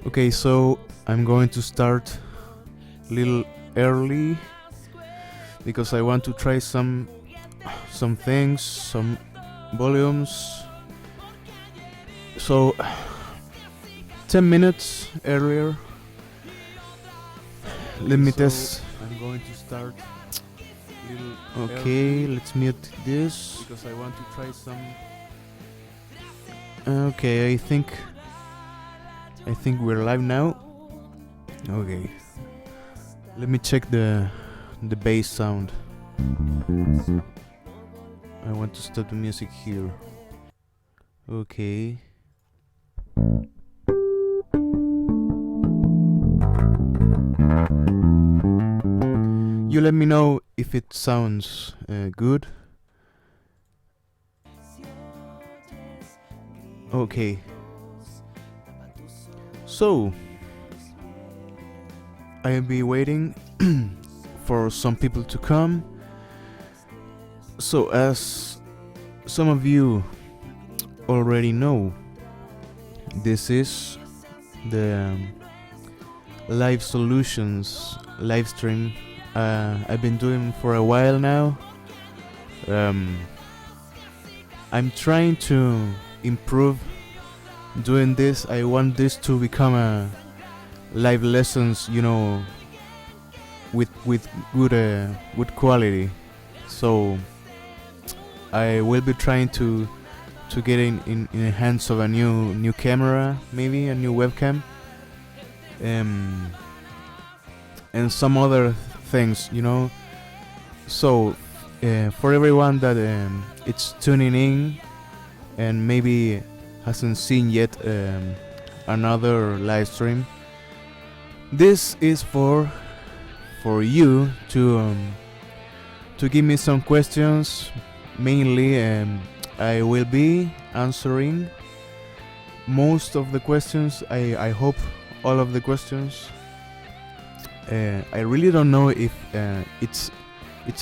Okay, so I'm going to start a little early because I want to try some things, some volumes. So 10 minutes earlier. Let me test. I'm going to start little Okay, let's mute this. because I want to try some. Okay, I think we're live now. Okay. Let me check the bass sound. I want to start the music here. Okay. You let me know if it sounds good. Okay. So, I'll be waiting for some people to come. So, as some of you already know, this is the Live Solutions live stream I've been doing for a while now. I'm trying to improve doing this. I want this to become a live lessons, with good quality. So I will be trying to get in the hands of a new camera, maybe a new webcam, and some other things, So for everyone that it's tuning in and maybe hasn't seen yet another live stream, this is for you to give me some questions. Mainly, I will be answering most of the questions. I hope all of the questions. I really don't know if it's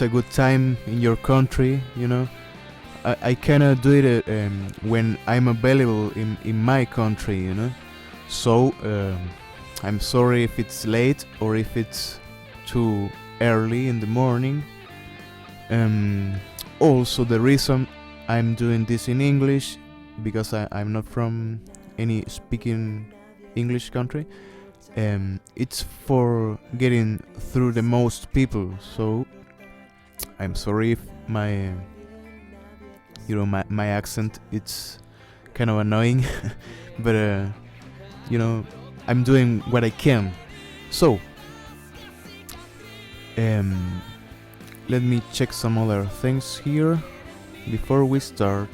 a good time in your country. I cannot do it when I'm available in my country. So I'm sorry if it's late or if it's too early in the morning. Also, the reason I'm doing this in English, because I'm not from any speaking English country. It's for getting through the most people. So I'm sorry if my my accent, it's kind of annoying. But I'm doing what I can. So let me check some other things here before we start.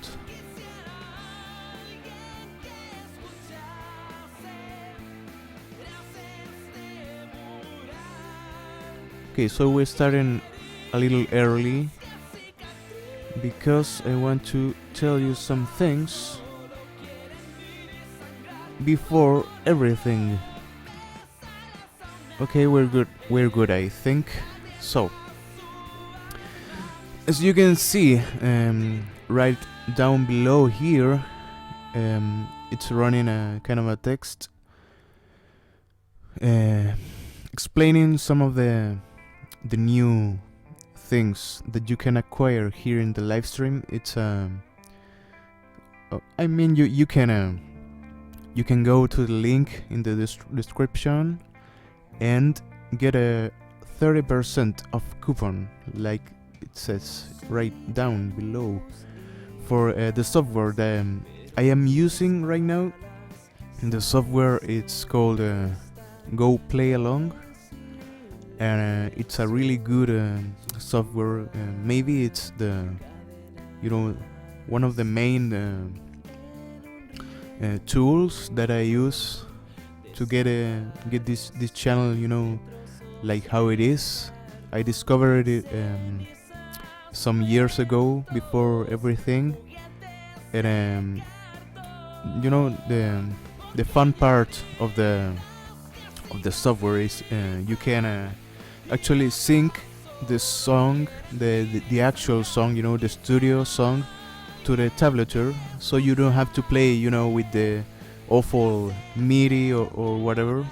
Okay, so we're starting a little early because I want to tell you some things before everything. Okay, we're good, I think. So, as you can see, right down below here, it's running a kind of a text explaining some of the new things that you can acquire here in the live stream. It's I mean, you can go to the link in the description and get a 30% off coupon, like it says right down below, for the software that I am using right now. The software, it's called Go Play Along, and it's a really good software. Maybe it's the one of the main tools that I use to get this channel, like how it is. I discovered it some years ago, before everything, and the fun part of the software is you can actually sync the song, the actual song, the studio song, to the tablature, so you don't have to play, with the awful MIDI or whatever.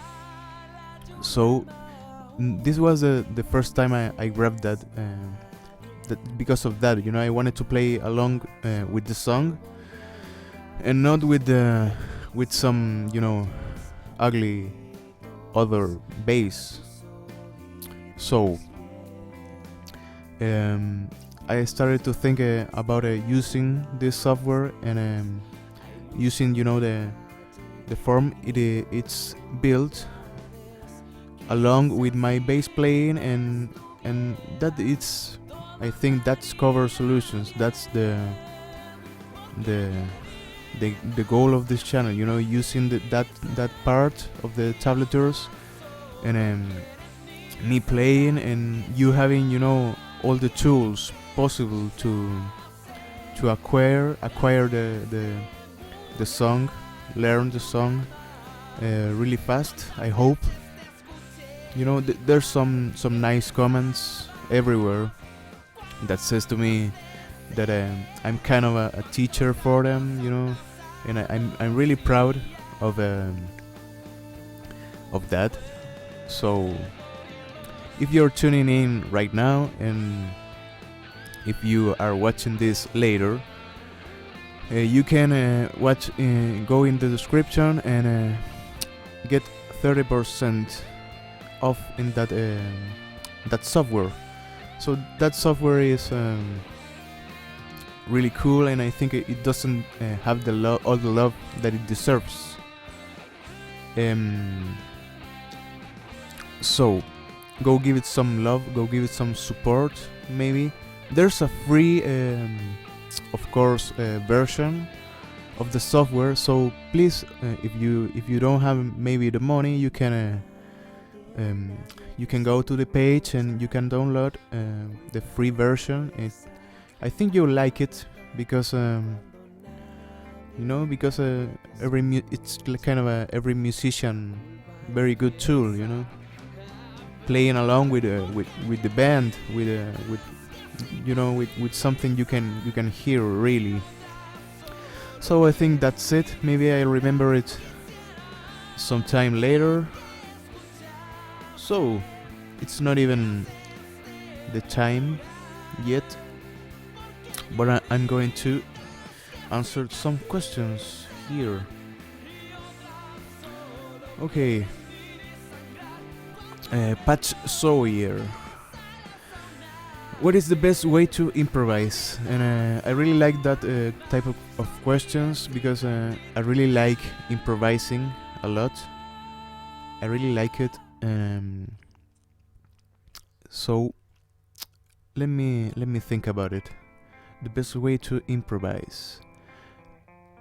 So this was the first time I grabbed that, because of that, I wanted to play along with the song, and not with some ugly other bass. So I started to think about using this software, and using the form it's built along with my bass playing, and that it's, I think that's cover solutions. That's the goal of this channel, using that part of the tablatures, and me playing, and you having all the tools possible to acquire the song, learn the song really fast. I hope. There's some nice comments everywhere that says to me that I'm kind of a teacher for them, and I'm really proud of that. So if you're tuning in right now, and if you are watching this later, you can go in the description and get 30% off in that software. So that software is really cool, and I think it doesn't have all the love that it deserves. So go give it some love, go give it some support. Maybe there's a free, of course, version of the software. So please, if you don't have maybe the money, you can go to the page and you can download the free version. I think you'll like it because it's kind of every musician very good tool, playing along with the band, with something you can hear really. So I think that's it. Maybe I'll remember it sometime later. So it's not even the time yet, but I'm going to answer some questions here. Okay. Patch Sawyer. What is the best way to improvise? And I really like that type of questions, because I really like improvising a lot. I really like it. So let me think about it. The best way to improvise.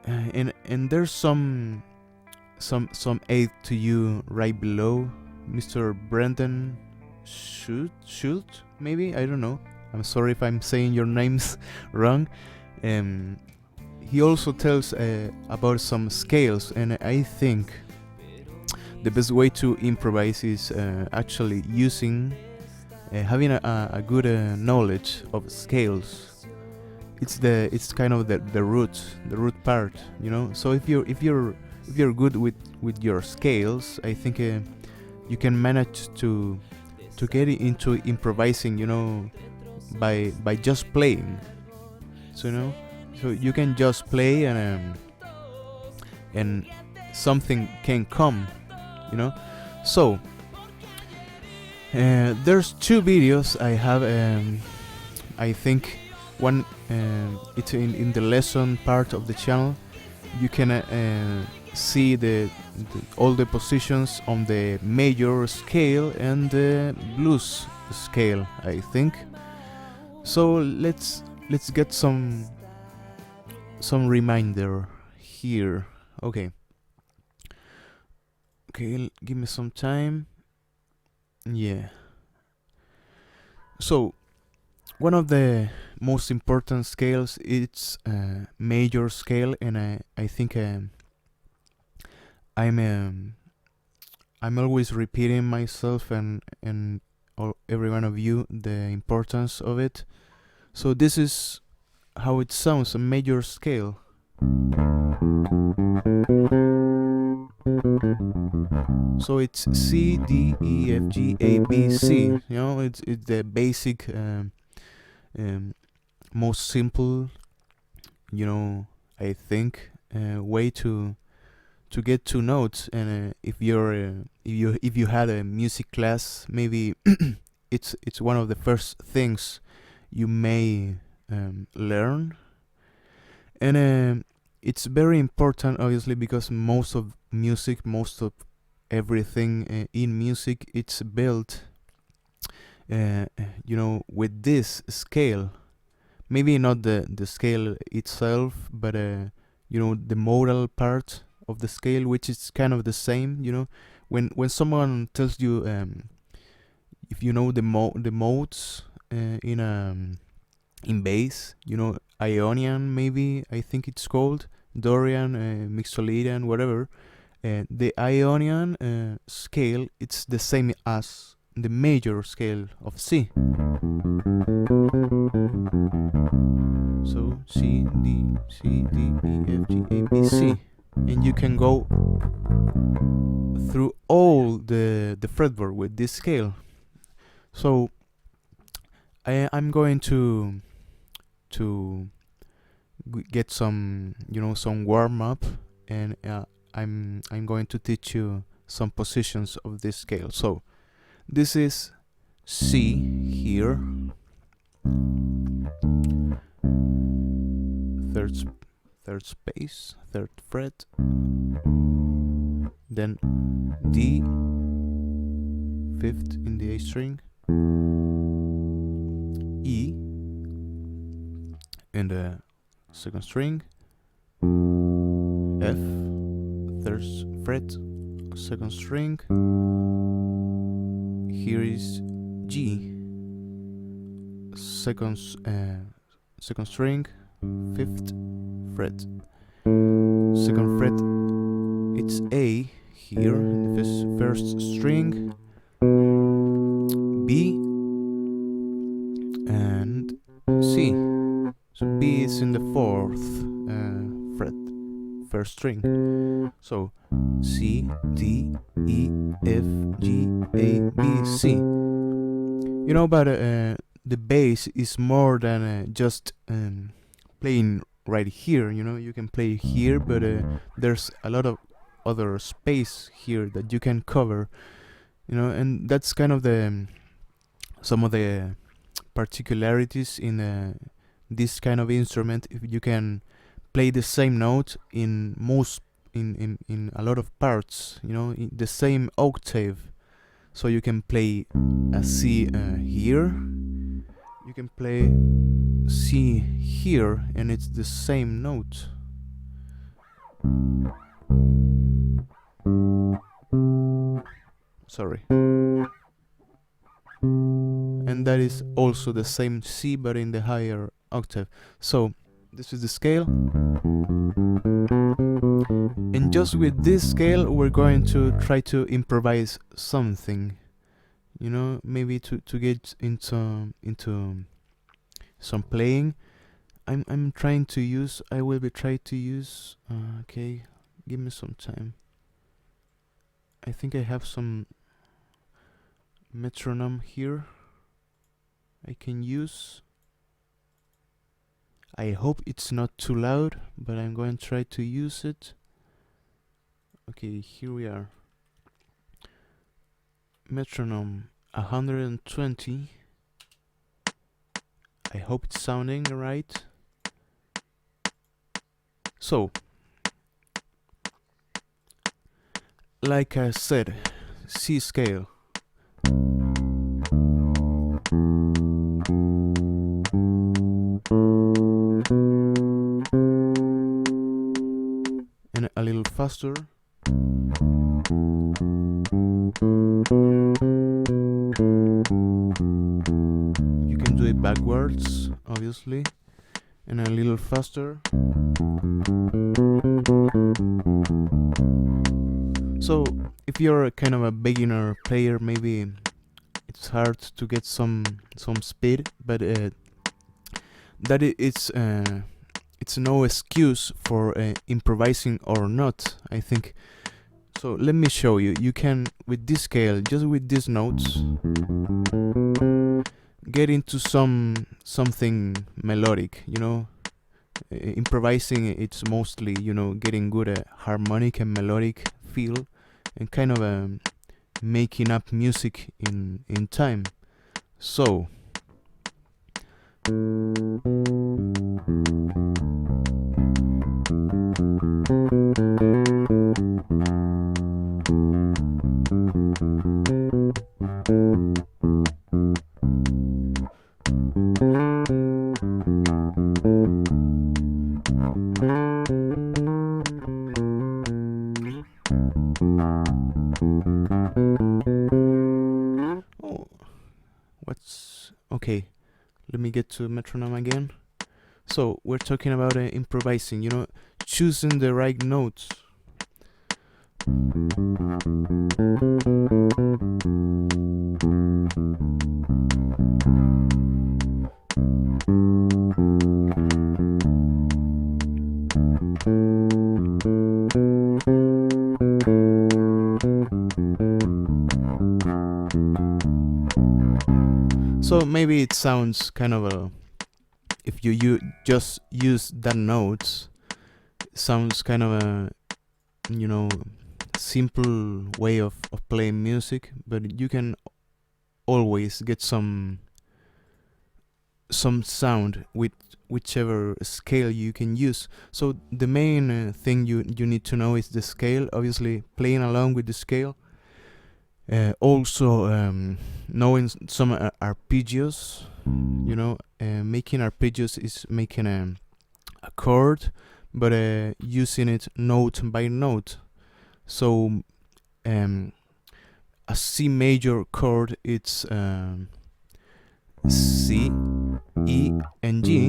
And there's some aid to you right below, Mr. Brendan Schultz, maybe, I don't know. I'm sorry if I'm saying your names wrong. He also tells about some scales, and I think the best way to improvise is actually using, having a good knowledge of scales. It's kind of the root part, So if you're good with your scales, I think you can manage to get into improvising, by just playing. So so you can just play, and something can come, So there's two videos I have. I think one it's in the lesson part of the channel. You can see all the positions on the major scale and the blues scale, I think. So let's get some reminder here. Okay, give me some time. Yeah. So one of the most important scales, it's major scale, and I think I'm always repeating myself and every one of you the importance of it. So this is how it sounds, a major scale. So it's C, D, E, F, G, A, B, C. You know, it's the basic, most simple, you know, I think, way to get two notes. And if you had a music class, maybe it's one of the first things you may learn. And it's very important, obviously, because most of everything in music, it's built, with this scale. Maybe not the scale itself, but the modal part of the scale, which is kind of the same. When someone tells you, if you know the modes in bass, Ionian, maybe I think it's called Dorian, Mixolydian, whatever. The Ionian scale, it's the same as the major scale of C. So C, D, E, F, G, A, B, C. And you can go through all the fretboard with this scale. So I'm going to get some warm up, and I'm going to teach you some positions of this scale. So this is C here, third space, third fret, then D, fifth in the A string, E in the second string, F, third fret, second string. Here is G, second string, fifth fret, second fret. It's A here in the first string, B and C. So B is in the fourth fret, first string. So C, D, E, F, G, A, B, C. But the bass is more than just playing right here. You can play here, but there's a lot of other space here that you can cover. And that's kind of some of the particularities in this kind of instrument. If you can play the same note in a lot of parts, in the same octave. So you can play a C here, you can play C here, and it's the same note. Sorry. And that is also the same C, but in the higher octave. So this is the scale. And just with this scale, we're going to try to improvise something. Maybe to get into some playing. I'm trying to use. I will be trying to use. Okay, give me some time. I think I have some metronome here I can use. I hope it's not too loud, but I'm going to try to use it. Okay, here we are. Metronome 120. I hope it's sounding right. So, like I said, C scale. And a little faster. You can do it backwards, obviously, and a little faster. So if you're a kind of a beginner player, maybe it's hard to get some speed, but it's no excuse for improvising or not. I think So let me show you. You can, with this scale, just with these notes, get into something melodic, you know. Improvising, it's mostly, you know, getting good at harmonic and melodic feel, and kind of making up music in time. So oh, what's okay? Let me get to metronome again. So we're talking about improvising, you know, choosing the right notes. So maybe it sounds kind of a, if you just use that notes, it sounds kind of a, you know, simple way of playing music, but you can always get some sound with whichever scale you can use. So the main thing you need to know is the scale, obviously playing along with the scale. Also knowing some arpeggios, you know, making arpeggios is making a chord, but using it note by note. So a C major chord, it's C, E, and G,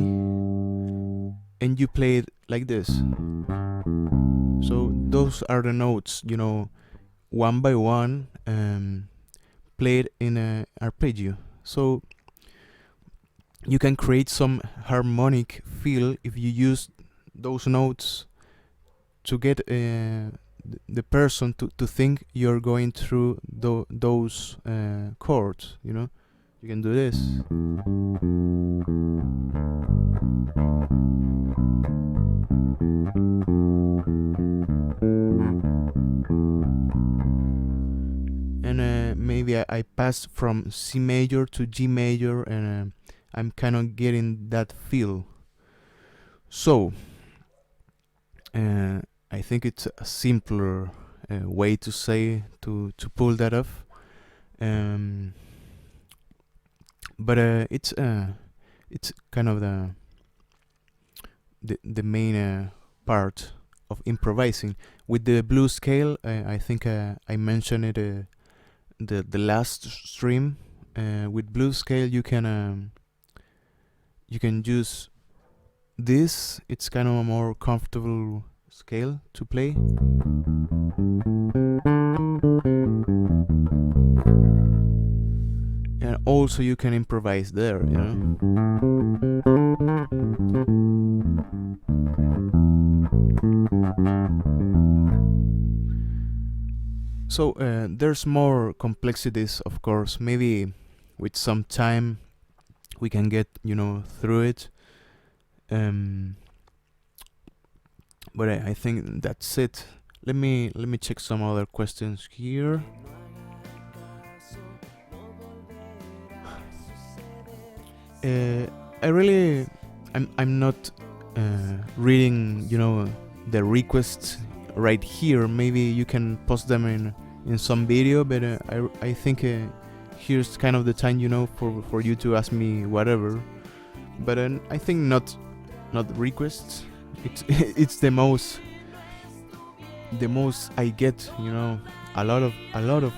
and you play it like this. So those are the notes, you know, one by one, played in a arpeggio. So you can create some harmonic feel if you use those notes to get the person to think you're going through those chords, you know. You can do this. And maybe I pass from C major to G major, and I'm kind of getting that feel. So I think it's a simpler way to say to pull that off. But it's kind of the main part of improvising. With the blues scale, I think I mentioned it the last stream. With blues scale, you can use this. It's kind of a more comfortable scale to play. And also you can improvise there, you know. So there's more complexities, of course. Maybe with some time we can get, you know, through it. But I think that's it. Let me check some other questions here. I'm not reading, you know, the requests right here. Maybe you can post them in some video, but I think here's kind of the time, you know, for you to ask me whatever. But I think not requests. It's the most I get, you know, a lot of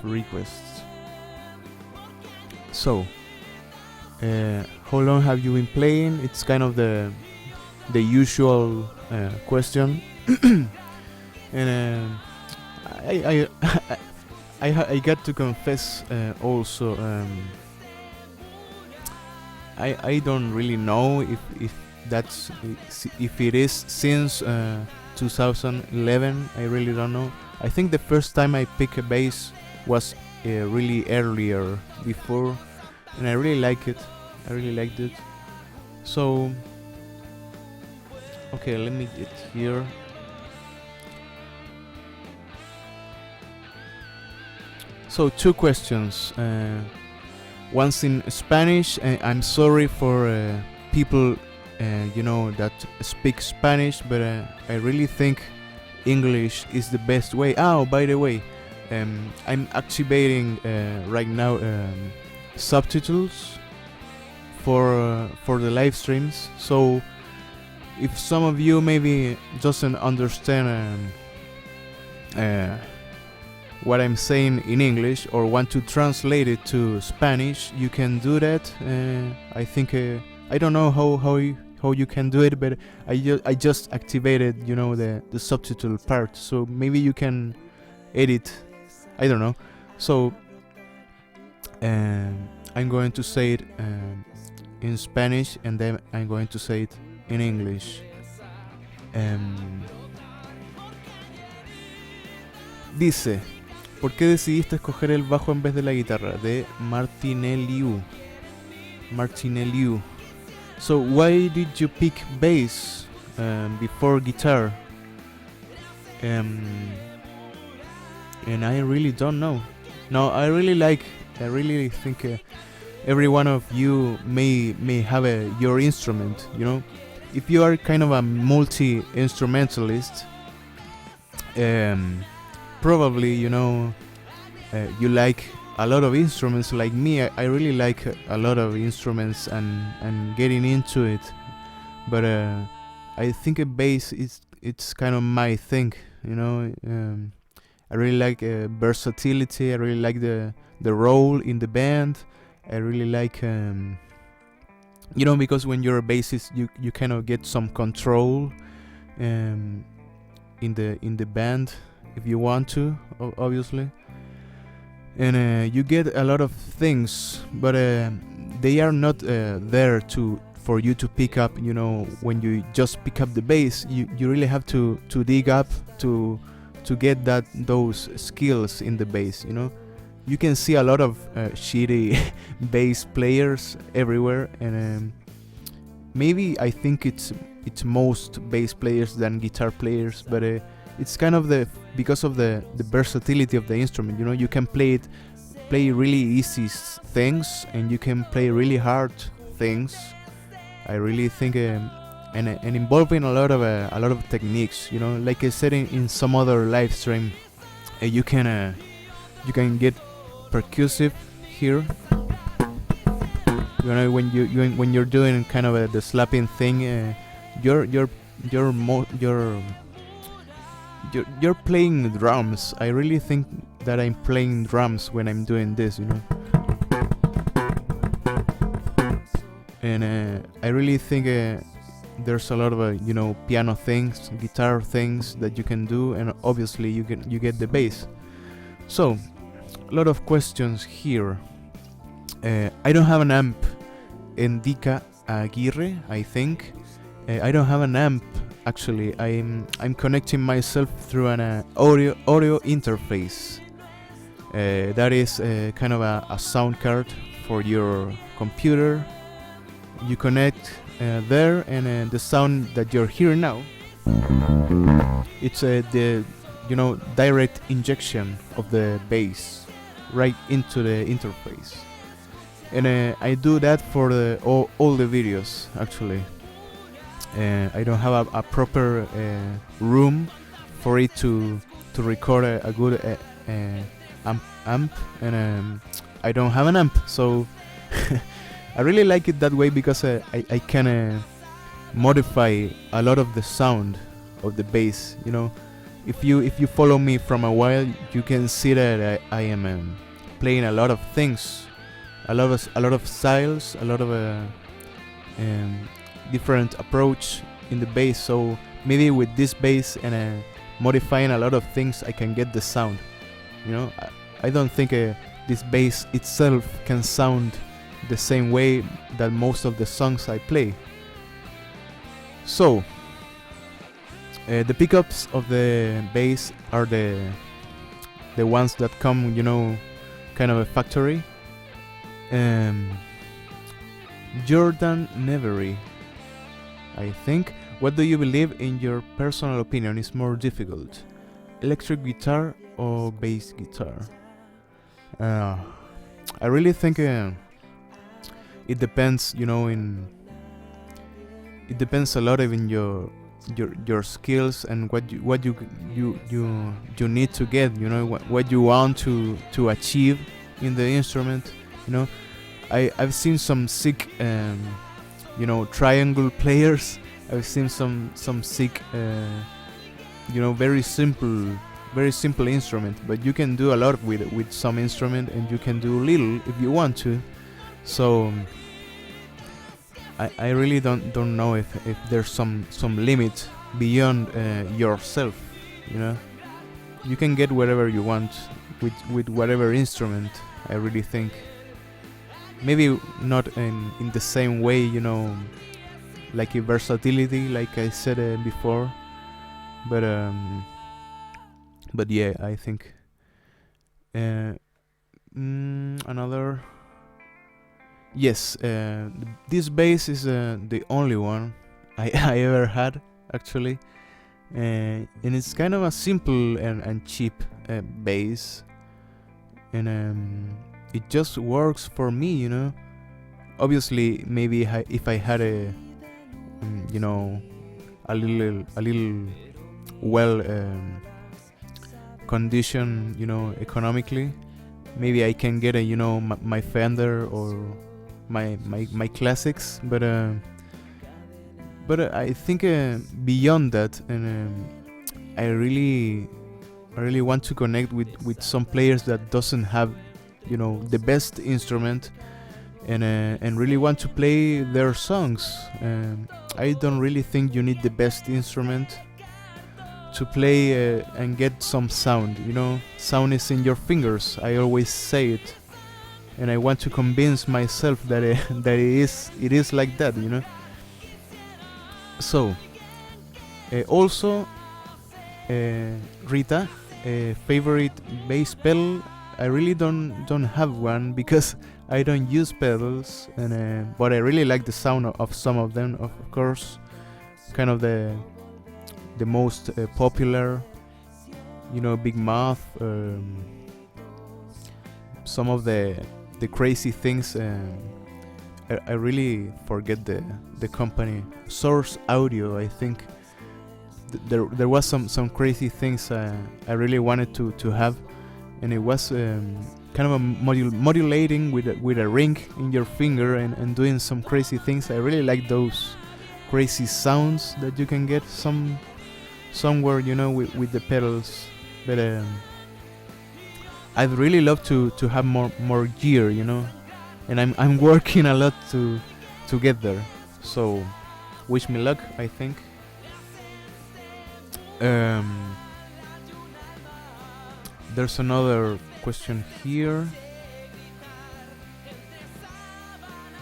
requests. So how long have you been playing? It's kind of the usual question. And I got to confess also, I don't really know if it is since 2011. I really don't know. I think the first time I picked a bass was really earlier before, and I really like it. I really liked it. So, okay, let me get here. So 2 questions. One's in Spanish. I'm sorry for people, that speak Spanish, but I really think English is the best way. Oh, by the way, I'm activating right now subtitles for the live streams. So if some of you maybe doesn't understand what I'm saying in English or want to translate it to Spanish, you can do that. I think I don't know how you can do it, but I just activated the subtitle part, so maybe you can edit. I don't know. So I'm going to say it in Spanish, and then I'm going to say it in English. Dice: ¿por qué decidiste escoger el bajo en vez de la guitarra? De Martineliu. So why did you pick bass before guitar? And I really don't know. No, I really think every one of you may have your instrument. If you are kind of a multi-instrumentalist, probably you like a lot of instruments. Like me, I really like a lot of instruments and getting into it, but I think a bass it's kind of my thing. I really like versatility. I really like the role in the band. I really like because when you're a bassist, you kind of get some control in the band if you want to, obviously. And you get a lot of things, but they are not there for you to pick up. When you just pick up the bass, you really have to dig up to get those skills in the bass. You can see a lot of shitty bass players everywhere, and maybe I think it's most bass players than guitar players, but it's kind of because of the versatility of the instrument. You can play really easy things, and you can play really hard things. I really think and involving a lot of techniques. Like I said in some other live stream, you can get percussive here. When you're doing kind of the slapping thing, you're playing drums. I really think that I'm playing drums when I'm doing this, And I really think there's a lot of piano things, guitar things that you can do, and obviously you get the bass. So a lot of questions here. I don't have an amp. Indica Aguirre, I think. I don't have an amp. Actually, I'm connecting myself through an audio interface. That is kind of a sound card for your computer. You connect there, and the sound that you're hearing now, it's the direct injection of the bass right into the interface. And I do that for all the videos, actually. I don't have a proper room for it to record a good amp, and I don't have an amp, so I really like it that way, because I can modify a lot of the sound of the bass. If you follow me from a while, you can see that I am playing a lot of things, a lot of styles, a lot of different approach in the bass. So maybe with this bass and modifying a lot of things, I can get the sound. I don't think this bass itself can sound the same way that most of the songs I play. So The pickups of the bass are the ones that come, kind of a factory. Jordan Nevery, I think. What do you believe, in your personal opinion, is more difficult, electric guitar or bass guitar? I really think it depends, it depends a lot in your skills and what you need to get, what you want to achieve in the instrument. I've seen some sick triangle players. I've seen some sick very simple instrument, but you can do a lot with some instrument, and you can do little if you want to. So I really don't know if there's some limit beyond yourself. You can get whatever you want with whatever instrument. I really think maybe not in the same way, like a versatility, like I said before, but yeah, I think another. Yes, this bass is the only one I ever had, actually, and it's kind of a simple and cheap bass, and it just works for me, Obviously, maybe if I had a little well condition, economically, maybe I can get my Fender or my classics, but I think beyond that, and I really want to connect with some players that doesn't have the best instrument, and really want to play their songs. I don't really think you need the best instrument to play and get some sound. Sound is in your fingers. I always say it, and I want to convince myself that it is like that. So also, Rita, favorite bass pedal. I really don't have one because I don't use pedals, and but I really like the sound of some of them. Of course, kind of the most popular, Big Mouth. Some of the crazy things. I really forget the company. Source Audio, I think. There was some crazy things I really wanted to have, and it was kind of a modulating with a ring in your finger and doing some crazy things. I really like those crazy sounds that you can get somewhere, with the pedals. But I'd really love to have more gear, and I'm working a lot to get there. So wish me luck, I think. There's another question here.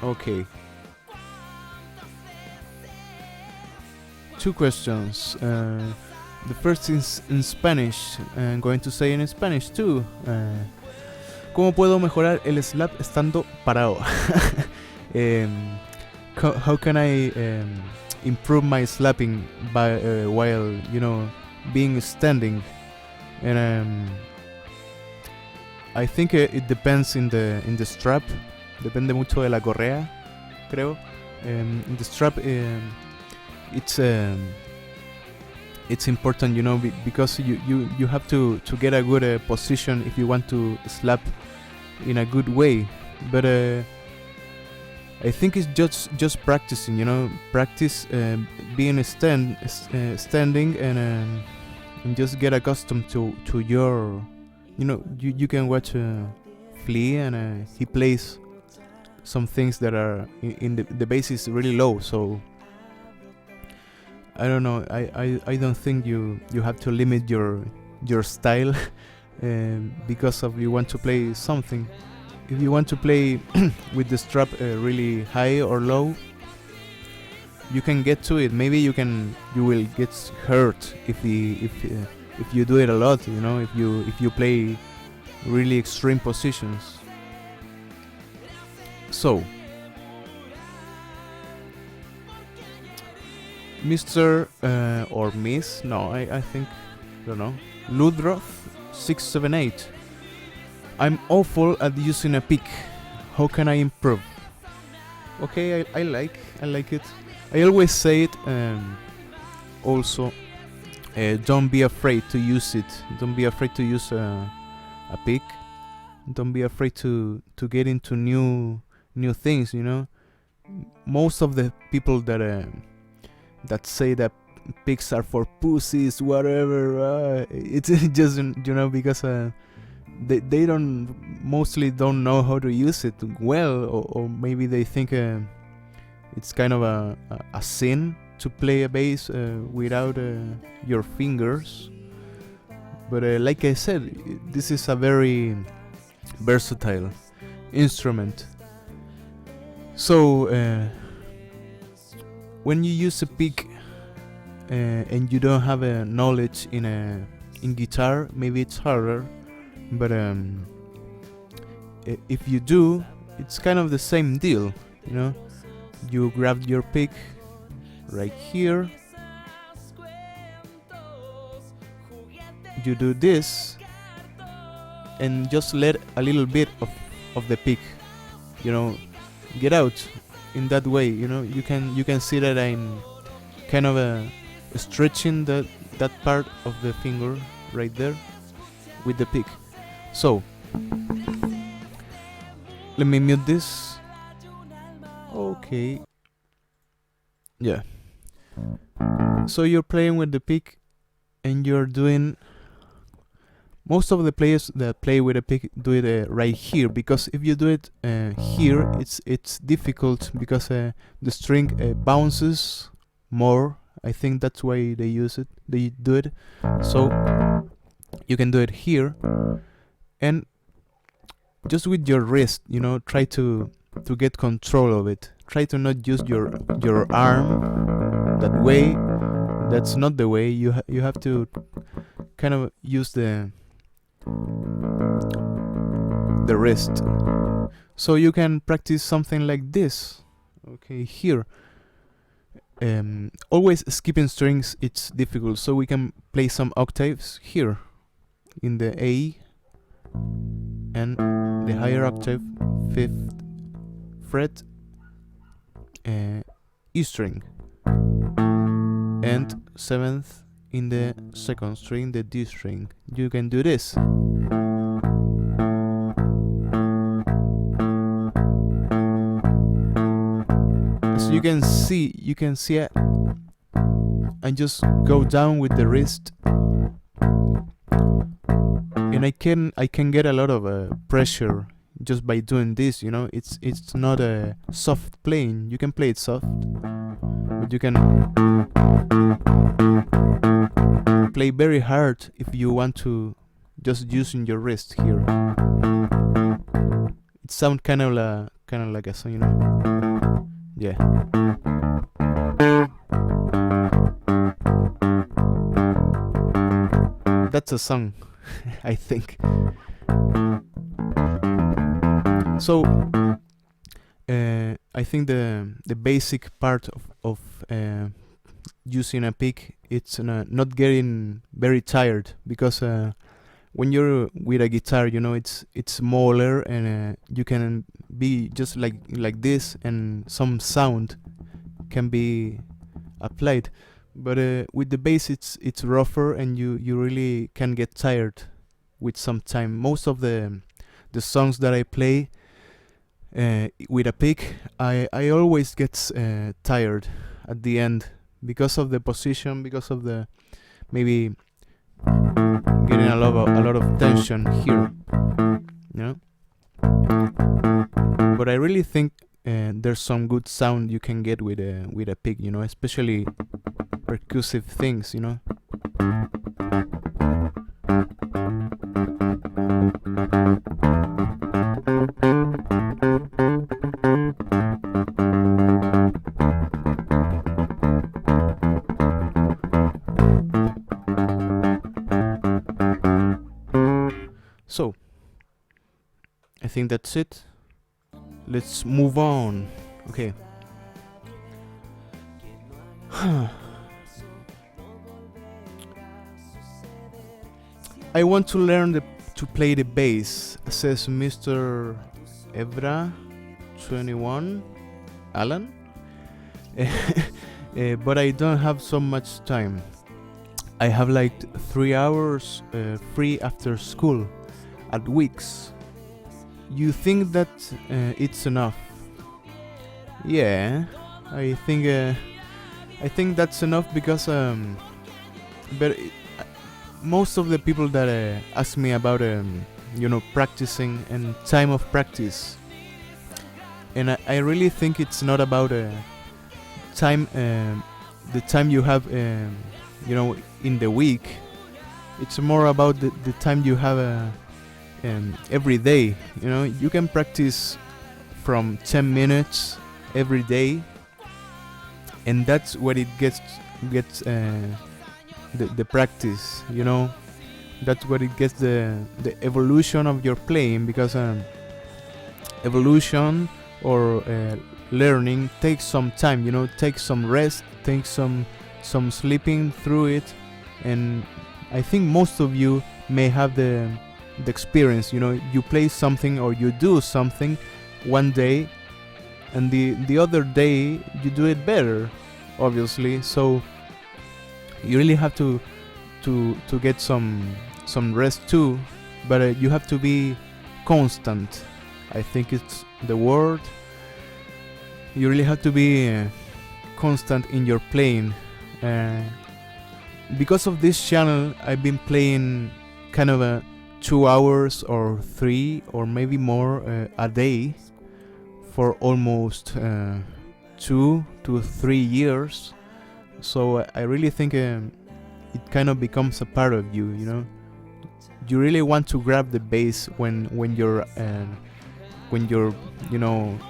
Okay. 2 questions. The first is in Spanish. I'm going to say in Spanish too. ¿Cómo puedo mejorar el slap estando parado? How can I improve my slapping while being standing? And I think it depends in the strap. Depende mucho de la correa, creo. In the strap, it's important, because you have to get a good position if you want to slap in a good way. But I think it's just practicing, practice being standing and just get accustomed to your, you can watch Flea, and he plays some things that are in the bass is really low, so I don't know. I don't think you have to limit your style because of you want to play something. If you want to play with the strap really high or low, you can get to it. Maybe you will get hurt if you do it a lot. You know, if you play really extreme positions. So, Mr. Or Miss, no, I think, don't know, Ludroth 678. I'm awful at using a pick. How can I improve? Okay, I like it. I always say it. Also, don't be afraid to use it. Don't be afraid to use a pick. Don't be afraid to get into new things. You know, most of the people that say that picks are for pussies, whatever. It's just, you know, because they mostly don't know how to use it well, or maybe they think it's kind of a sin to play a bass without your fingers. But like I said, this is a very versatile instrument. So when you use a pick and you don't have a knowledge in guitar, maybe it's harder. But if you do, it's kind of the same deal, you know. You grab your pick right here. You do this, and just let a little bit of the pick, you know, get out. In that way, you know, you can see that I'm kind of stretching that part of the finger right there with the pick. So let me mute this. Okay. Yeah. So you're playing with the pick, and you're doing. Most of the players that play with a pick do it right here, because if you do it here, it's difficult because the string bounces more. I think that's why they use it. They do it. So you can do it here, and just with your wrist, you know, try to get control of it. Try to not use your arm that way. That's not the way. You have to kind of use the wrist. So you can practice something like this. Okay, here. Always skipping strings, it's difficult. So we can play some octaves here in the A and the higher octave, 5th fret, E string, and 7th in the 2nd string, the D string. You can do this. So you can see it, and just go down with the wrist, and I can get a lot of pressure just by doing this. You know, it's not a soft playing. You can play it soft, but you can play very hard if you want to, just using your wrist here. It sounds kind of like a song, you know. Yeah. That's a song, I think. So I think the basic part of using a pick, it's not getting very tired, because when you're with a guitar, you know, it's smaller, and you can be just like this, and some sound can be applied. But with the bass, it's rougher, and you really can get tired with some time. Most of the songs that I play with a pick, I always get tired at the end, because of the position, because of the maybe getting a lot of tension here, you know. But I really think there's some good sound you can get with a pick, you know, especially percussive things, you know. I think that's it. Let's move on. Okay. I want to learn to play the bass, says Mr. Evra 21 Alan. But I don't have so much time. I have like 3 hours free after school at weeks. You think that it's enough? Yeah, I think that's enough because most of the people that ask me about practicing and time of practice, and I really think it's not about time, the time you have in the week. It's more about the time you have every day. You can practice from 10 minutes every day, and that's what it gets the practice. That's what it gets the evolution of your playing, because evolution or learning takes some time. Takes some rest, takes some sleeping through it. And I think most of you may have the experience. You play something or you do something one day, and the other day you do it better, obviously. So you really have to get some rest too, but you have to be constant. I think it's the word. You really have to be constant in your playing. Because of this channel, I've been playing kind of 2 hours or 3 or maybe more a day for almost 2 to 3 years. So I really think it kind of becomes a part of you. You really want to grab the bass when you're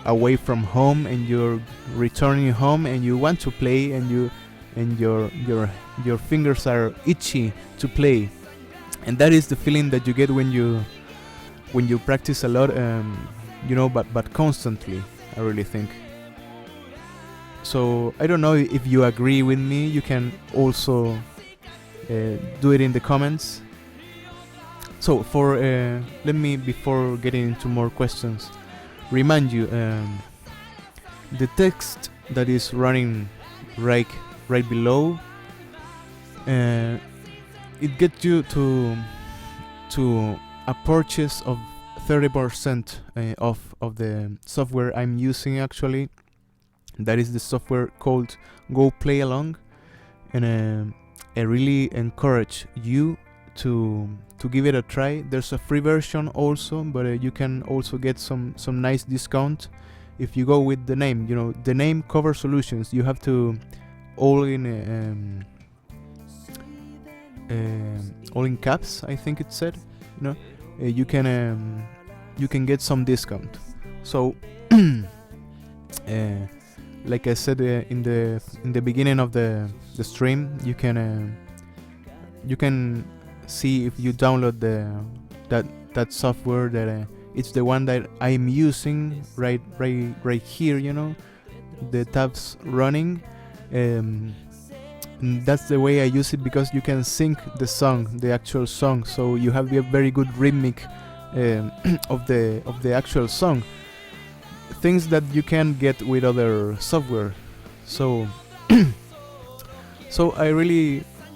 away from home and you're returning home and you want to play, and your fingers are itchy to play. And that is the feeling that you get when you practice a lot, but constantly, I really think. So I don't know if you agree with me. You can also do it in the comments. So let me, before getting into more questions, remind you the text that is running right below. It gets you to a purchase of 30% of the software I'm using actually. That is the software called Go Play Along, and I really encourage you to give it a try. There's a free version also, but you can also get some nice discount if you go with the name. The name Cover Solutions. You have to all in caps, I think it said. You can get some discount. So like I said in the beginning of the stream, you can see if you download that software that it's the one that I'm using right here. The tabs running. That's the way I use it, because you can sync the actual song, so you have a very good rhythmic of the actual song. Things that you can get with other software. So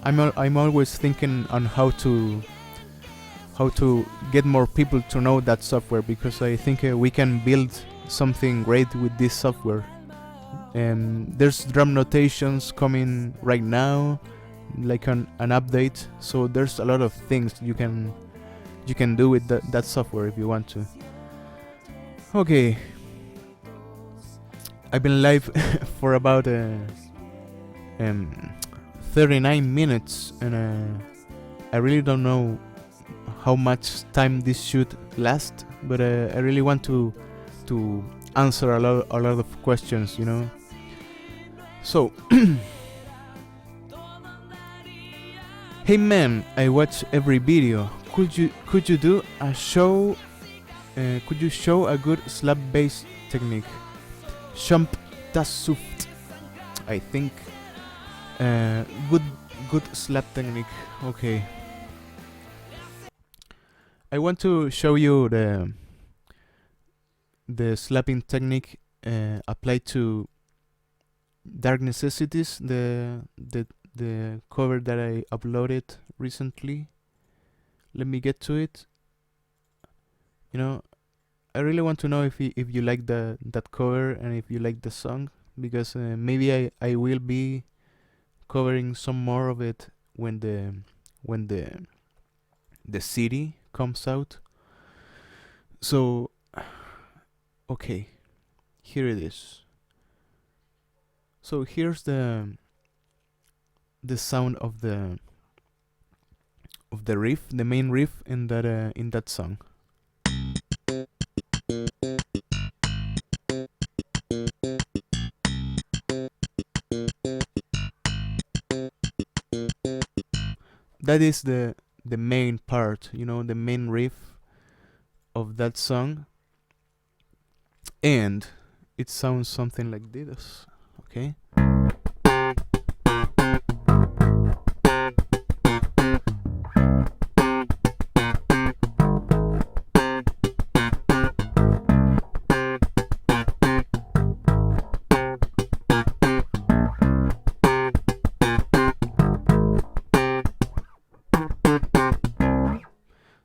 I'm always thinking on how to get more people to know that software, because I think we can build something great with this software. There's drum notations coming right now, like an update. So there's a lot of things you can do with that software if you want to. Okay, I've been live for about 39 minutes, and I really don't know how much time this should last, but I really want to answer a lot of questions. So hey man, I watch every video. Could you do a show Could you show a good slap bass technique? Shump Tasuft, I think. Good slap technique. Okay. I want to show you the slapping technique applied to Dark Necessities, the cover that I uploaded recently. Let me get to it. You know, I really want to know if you like that cover and if you like the song, because maybe I will be covering some more of it when the CD comes out. So okay, here it is. So here's the sound of the riff, the main riff in that song. That is the main part, you know, the main riff of that song, and it sounds something like this. Okay.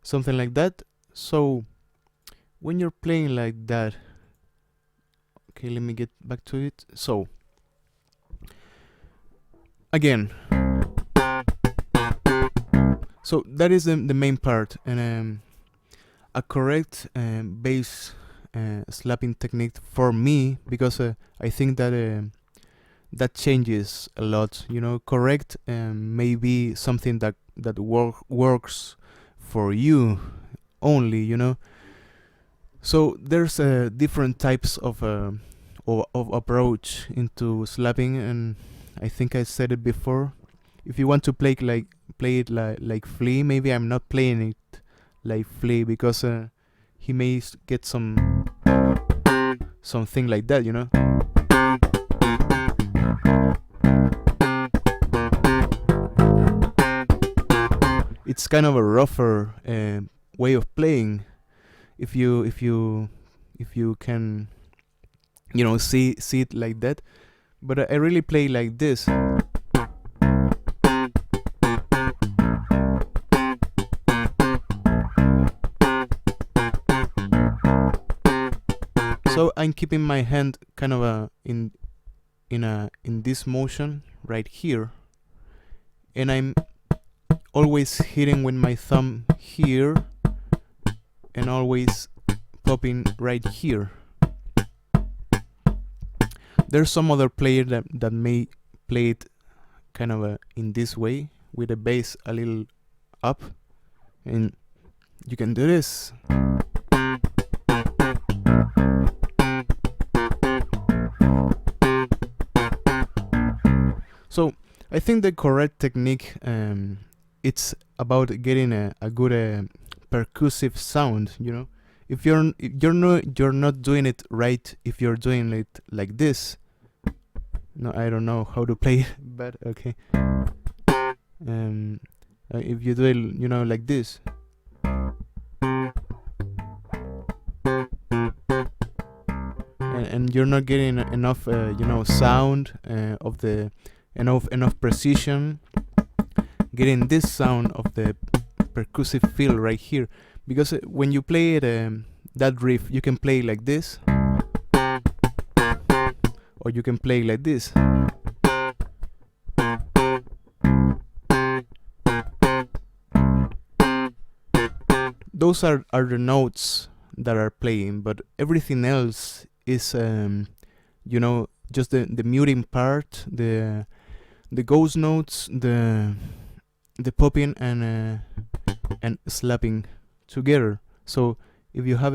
Something like that. So when you're playing like that, okay, let me get back to it. So again, so that is the main part, and a correct bass slapping technique for me, because I think that that changes a lot. You know, correct may be something that works for you only, you know. So there's different types of approach into slapping, and I think I said it before. If you want to play it like Flea, maybe I'm not playing it like Flea, because he may get something like that, you know. It's kind of a rougher way of playing, if you can, you know, see it like that. But I really play like this. So I'm keeping my hand kind of in this motion right here, and I'm always hitting with my thumb here and always popping right here. There's some other player that may play it kind of in this way, with the bass a little up, and you can do this. So I think the correct technique, it's about getting a good percussive sound, you know. If you're not doing it right, if you're doing it like this. No, I don't know how to play it, but okay. If you do it, you know, like this. And you're not getting enough, you know, sound of the enough precision, getting this sound of the percussive feel right here, because when you play it, that riff, you can play like this, or you can play like this. Those are the notes that are playing, but everything else is, you know, just the muting part, the ghost notes, the popping and slapping together. So if you have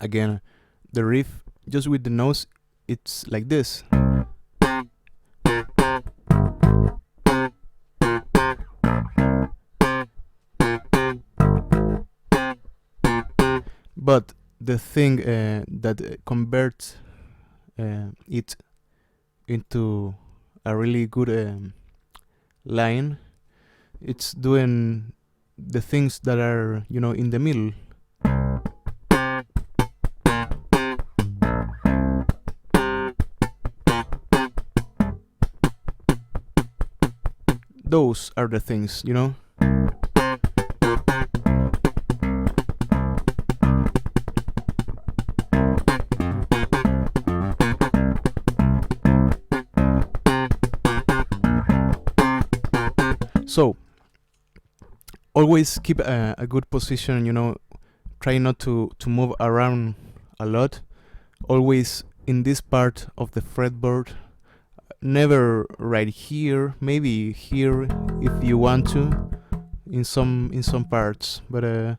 again the riff just with the notes, it's like this. But the thing that converts it into a really good line, it's doing the things that are, you know, in the middle. Those are the things, you know. So always keep a good position, you know. Try not to move around a lot. Always in this part of the fretboard. Never right here. Maybe here if you want to, in some parts. But I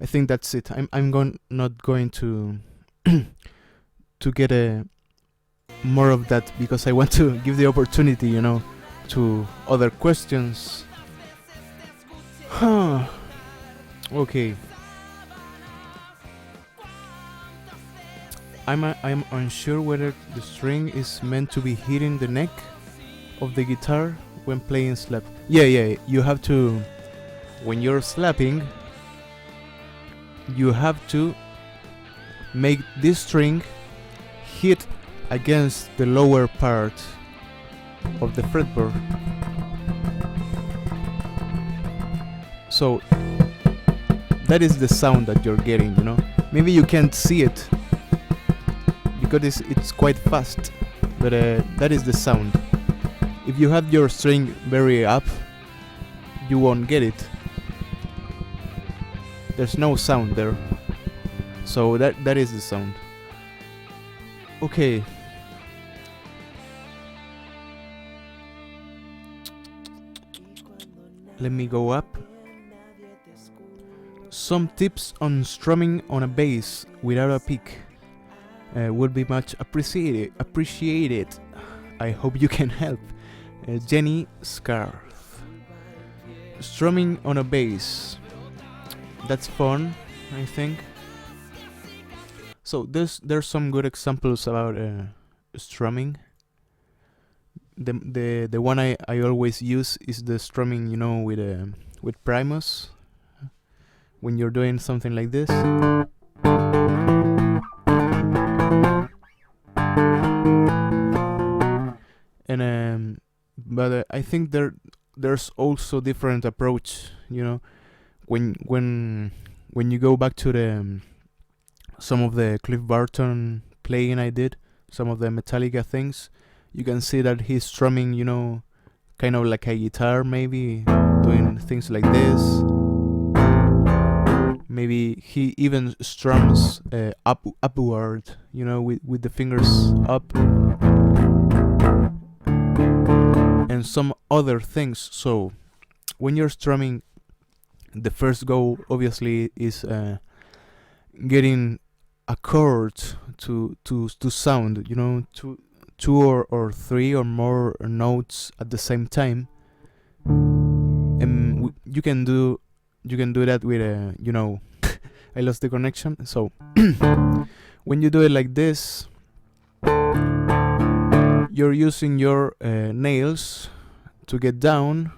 think that's it. I'm not going to to get more of that, because I want to give the opportunity, you know, to other questions. Okay. I'm unsure whether the string is meant to be hitting the neck of the guitar when playing slap. Yeah. You have to, when you're slapping, you have to make this string hit against the lower part of the fretboard. So that is the sound that you're getting, you know. Maybe you can't see it because it's quite fast, but that is the sound. If you have your string very up, you won't get it. There's no sound there. So that is the sound. Okay. Let me go up. Some tips on strumming on a bass without a pick would be much appreciated. I hope you can help. Jenny Scarth. Strumming on a bass. That's fun, I think. So there's some good examples about strumming. The one I always use is the strumming, you know, with Primus. When you're doing something like this. And but I think there's also different approach, you know, when you go back to the some of the Cliff Barton playing I did, some of the Metallica things, you can see that he's strumming, you know, kind of like a guitar, maybe doing things like this. Maybe he even strums upward, you know, with the fingers up, and some other things. So when you're strumming, the first goal obviously is getting a chord to sound, you know, two or three or more notes at the same time. And you can do that with you know. I lost the connection. So when you do it like this, you're using your nails to get down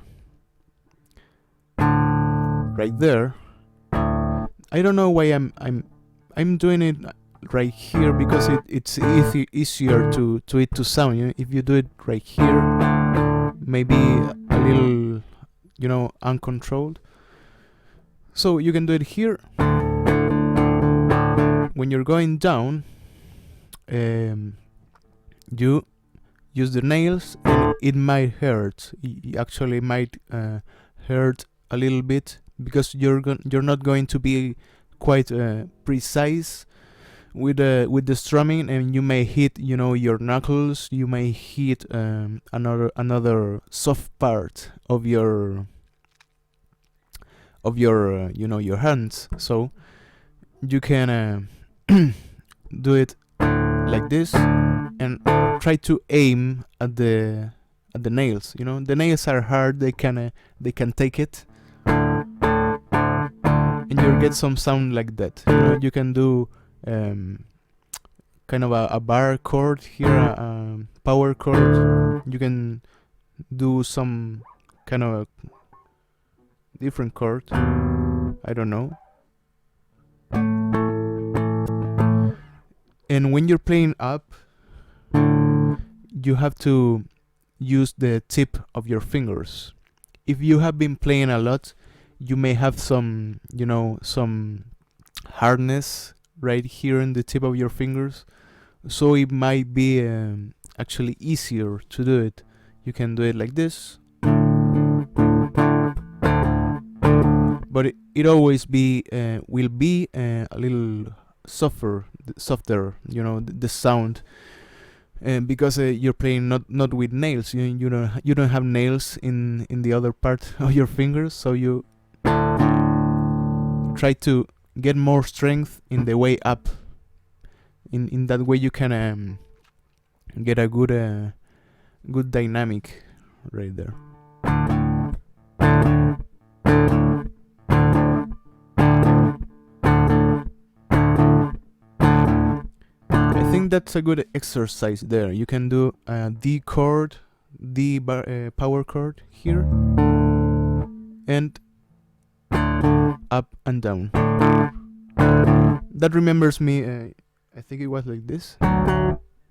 right there. I don't know why I'm doing it right here, because it's easier to it to sound. You know? If you do it right here, maybe a little, you know, uncontrolled. So you can do it here. When you're going down, you use the nails, and it might hurt. It actually might hurt a little bit, because you're not going to be quite precise with the strumming, and you may hit, you know, your knuckles. You may hit another soft part of your you know, your hands. So you can do it like this and try to aim at the nails. You know, the nails are hard. They can take it. and you'll get some sound like that. You know, you can do kind of a bar chord here, a power chord. You can do some kind of a different chord. I don't know. And when you're playing up, you have to use the tip of your fingers. If you have been playing a lot, you may have some, you know, some hardness right here in the tip of your fingers. So it might be actually easier to do it. You can do it like this. But it always will be a little softer, you know, the sound. Because you're playing not with nails, you don't have nails in the other part of your fingers, so you try to get more strength in the way up. In that way, you can get a good dynamic right there. I think that's a good exercise there. You can do a D chord, power chord here, and up and down. That remembers me, I think it was like this.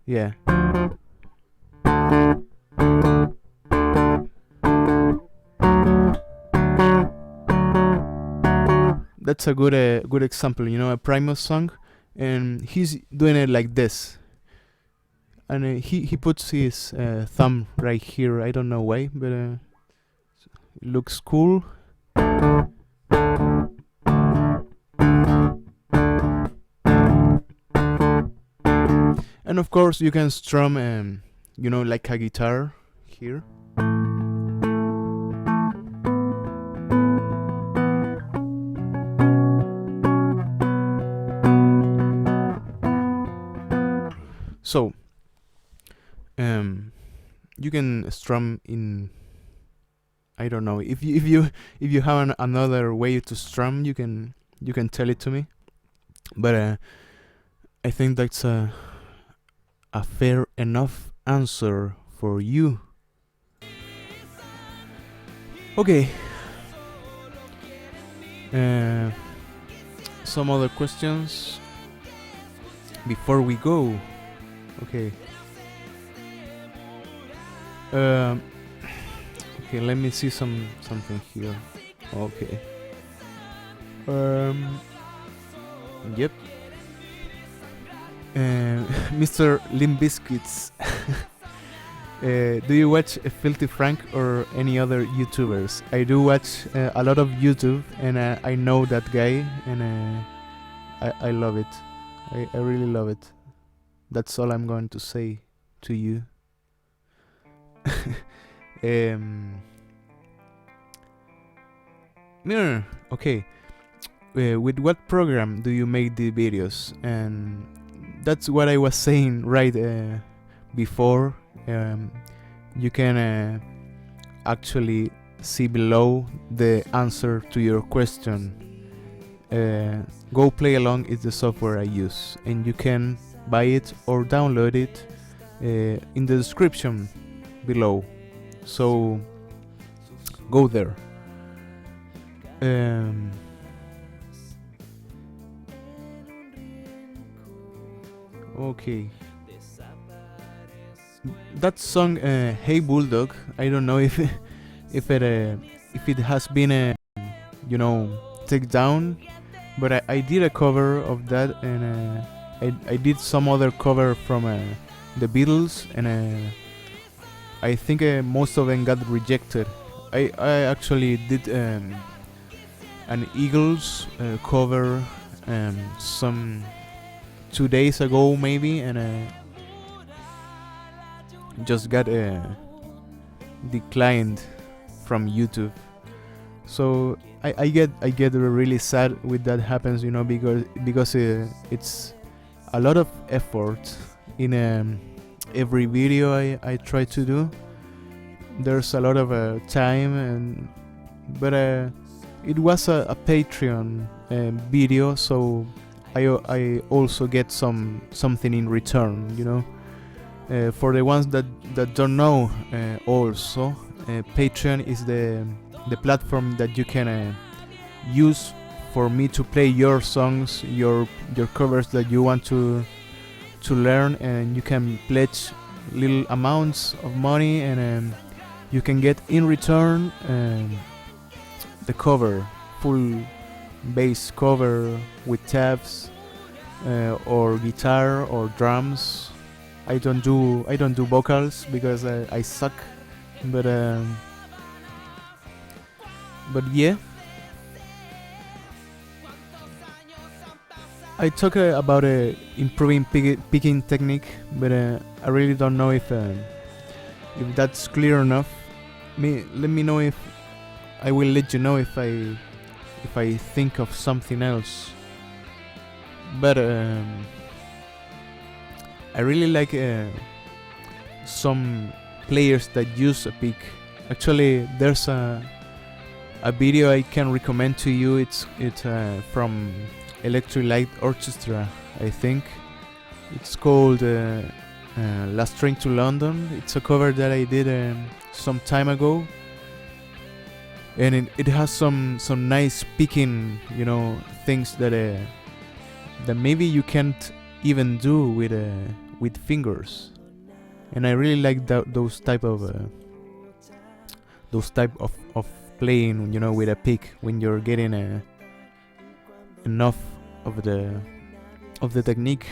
Yeah. That's a good example, you know, a Primus song. And he's doing it like this, and he puts his thumb right here. I don't know why, but it looks cool. And of course you can strum you know, like a guitar here. So, you can strum in. I don't know if you have another way to strum, you can tell it to me. But I think that's a fair enough answer for you. Okay. Some other questions before we go. Okay. Okay, let me see something here. Okay. Yep. Mr. Limbiskits. Do you watch Filthy Frank or any other YouTubers? I do watch a lot of YouTube, and I know that guy, and I love it. I really love it. That's all I'm going to say to you. Okay. With what program do you make the videos? And that's what I was saying right before. You can actually see below the answer to your question. Go Play Along is the software I use, and you can buy it or download it in the description below. So go there. Okay. That song, "Hey Bulldog," I don't know if it has been you know, taken down, but I did a cover of that, and I did some other cover from the Beatles, and I think most of them got rejected. I actually did an Eagles cover some 2 days ago maybe, and just got declined from YouTube. So I get really sad when that happens, you know, because it's a lot of effort in every video I try to do. There's a lot of time, but it was a Patreon video, so I also get something in return, you know. For the ones that don't know, also Patreon is the platform that you can use for me to play your songs, your covers that you want to learn, and you can pledge little amounts of money, and you can get in return the cover, full bass cover with tabs, or guitar or drums. I don't do vocals because I suck, but yeah. I talk about improving picking technique, but I really don't know if that's clear enough. Let me know if I will let you know if I think of something else. But I really like some players that use a pick. Actually, there's a video I can recommend to you. It's from Electric Light Orchestra, I think. It's called Last Train to London. It's a cover that I did some time ago, and it has some nice picking, you know, things that maybe you can't even do with fingers. And I really like those type of playing, you know, with a pick, when you're getting enough of the technique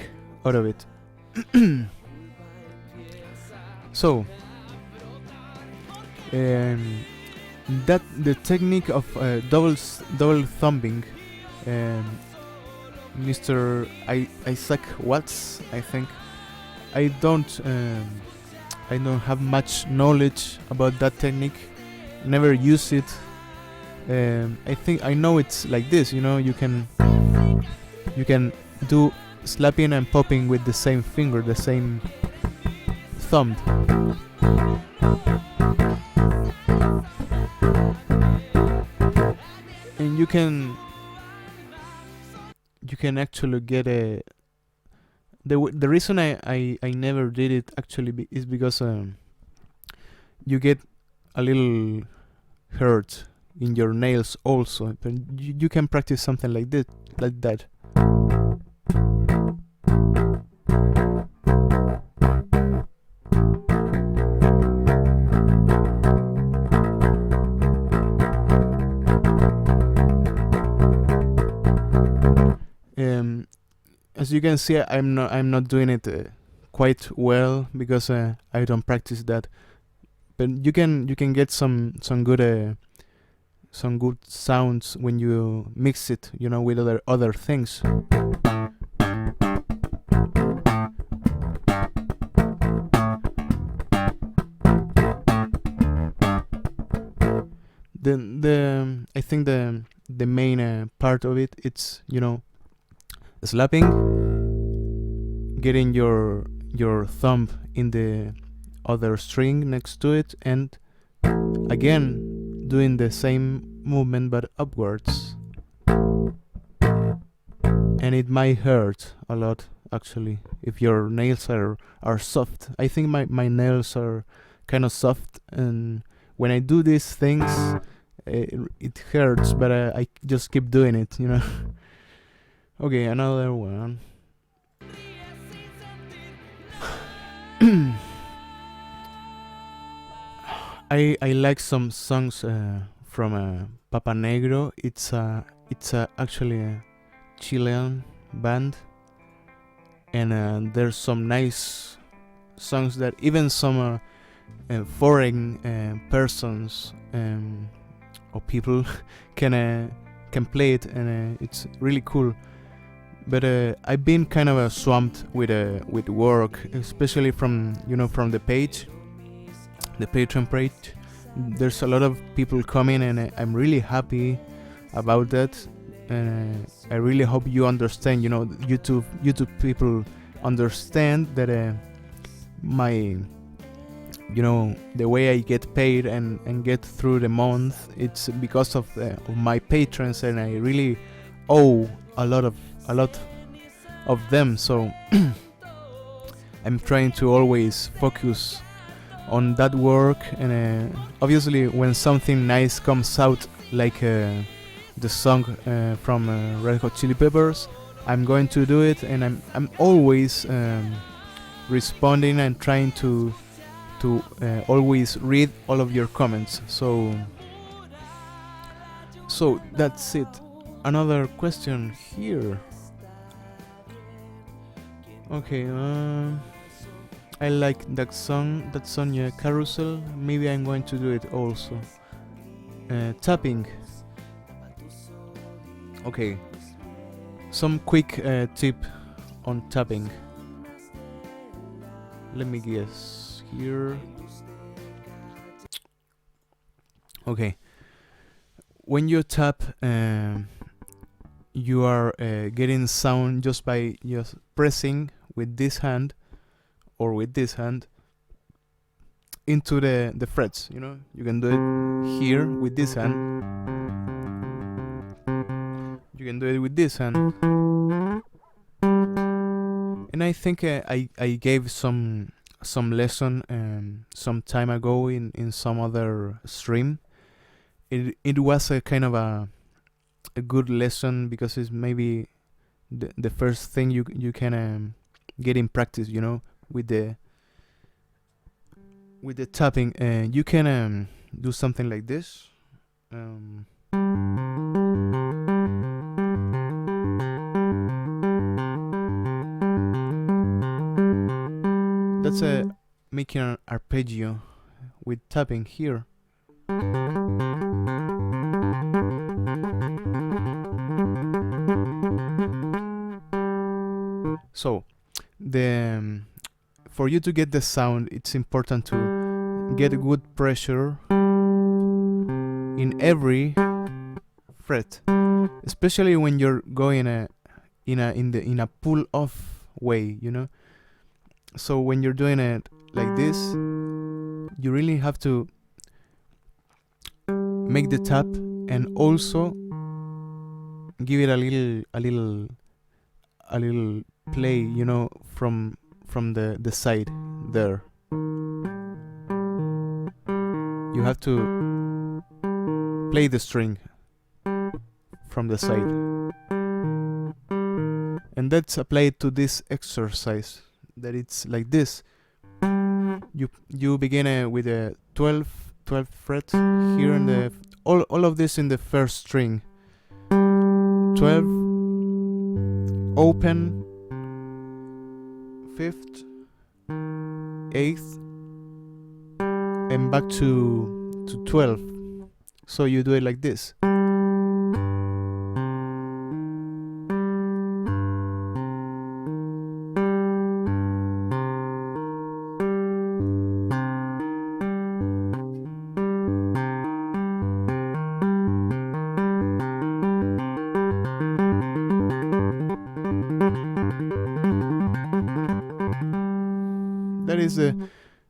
out of it. So that the technique of double thumping, Mr. Isaac Watts, I think. I don't have much knowledge about that technique. Never use it. I think I know it's like this, you know. You can do slapping and popping with the same finger, the same thumb. And you can actually get the reason I never did it actually is because you get a little hurt in your nails also, but you can practice something like that. As you can see, I'm not doing it quite well because I don't practice that. But you can get some good sounds when you mix it, you know, with other things. Then I think the main part of it's, you know, slapping, getting your thumb in the other string next to it, and again doing the same movement but upwards. And it might hurt a lot actually if your nails are soft. I think my nails are kind of soft, and when I do these things it hurts, but I just keep doing it, you know. Okay, another one. I like some songs from Papa Negro. It's actually a Chilean band, and there's some nice songs that even some foreign persons or people can play it, and it's really cool. But I've been kind of swamped with work, especially from the page, the Patreon page. There's a lot of people coming, and I'm really happy about that. And I really hope you understand. You know, YouTube people understand that my, the way I get paid and get through the month, it's because of my patrons, and I really owe a lot of them, so I'm trying to always focus on that work. And obviously when something nice comes out, like the song from Red Hot Chili Peppers, I'm going to do it, and I'm always responding and trying to always read all of your comments. So that's it. Another question here. Okay, I like that song, yeah, Carousel. Maybe I'm going to do it also. Tapping. Okay, some quick tip on tapping. Let me guess here. Okay, when you tap, you are getting sound just by just pressing with this hand or with this hand into the frets. You know, you can do it here with this hand. You can do it with this hand. And I think I gave some lesson some time ago in some other stream. It was a kind of a good lesson, because it's maybe the first thing you can get in practice, you know, with the tapping. You can do something like this. That's making an arpeggio with tapping here. So for you to get the sound, it's important to get a good pressure in every fret, especially when you're going in a pull off way, you know. So when you're doing it like this, you really have to make the tap and also give it a little play, you know, from the side there. You have to play the string from the side, and that's applied to this exercise, that it's like this. You begin with a 12th fret here, in the all of this in the first string. 12, open, 5th, 8th, and back to 12. So you do it like this.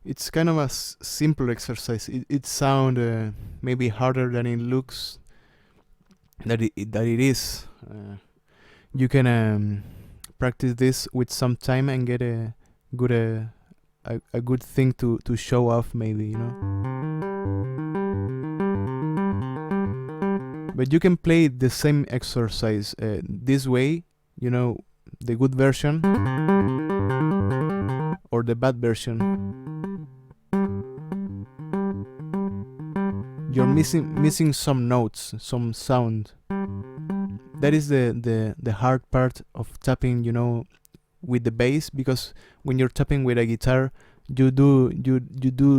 It's kind of a simple exercise. It sounds maybe harder than it looks. That it is. You can practice this with some time and get a good thing to show off, maybe, you know. But you can play the same exercise this way, you know, the good version or the bad version. You're missing some notes, some sound. That is the hard part of tapping, you know, with the bass, because when you're tapping with a guitar, you do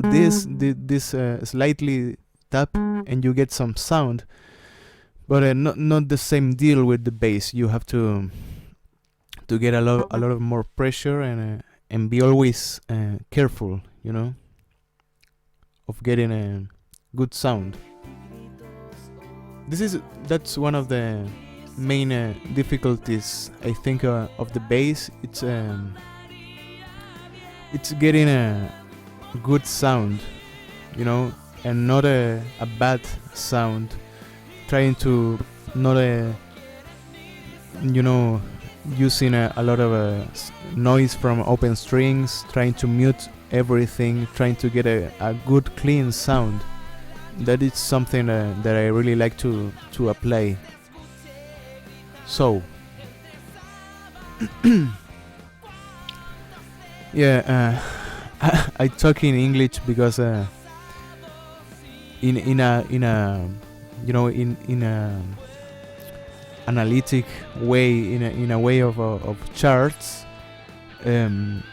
this slightly tap and you get some sound, but not the same deal with the bass. You have to get a lot of more pressure and be always careful, you know, of getting a good sound. That's one of the main difficulties, I think, of the bass. It's getting a good sound, you know, and not a bad sound. Trying to not using a lot of noise from open strings, trying to mute everything, trying to get a good clean sound. That is something that I really like to apply. So yeah, I talk in English because in a analytic way, in a way of charts.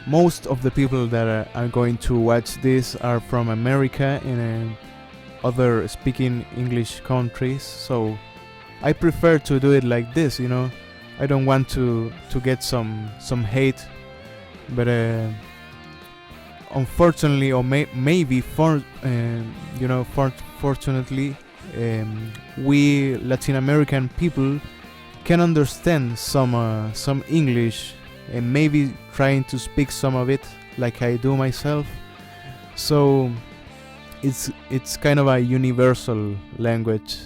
Most of the people that are going to watch this are from America and other speaking English countries, so I prefer to do it like this. I don't want to get some hate, but unfortunately, or maybe fortunately, we Latin American people can understand some English, and maybe trying to speak some of it like I do myself. So it's kind of a universal language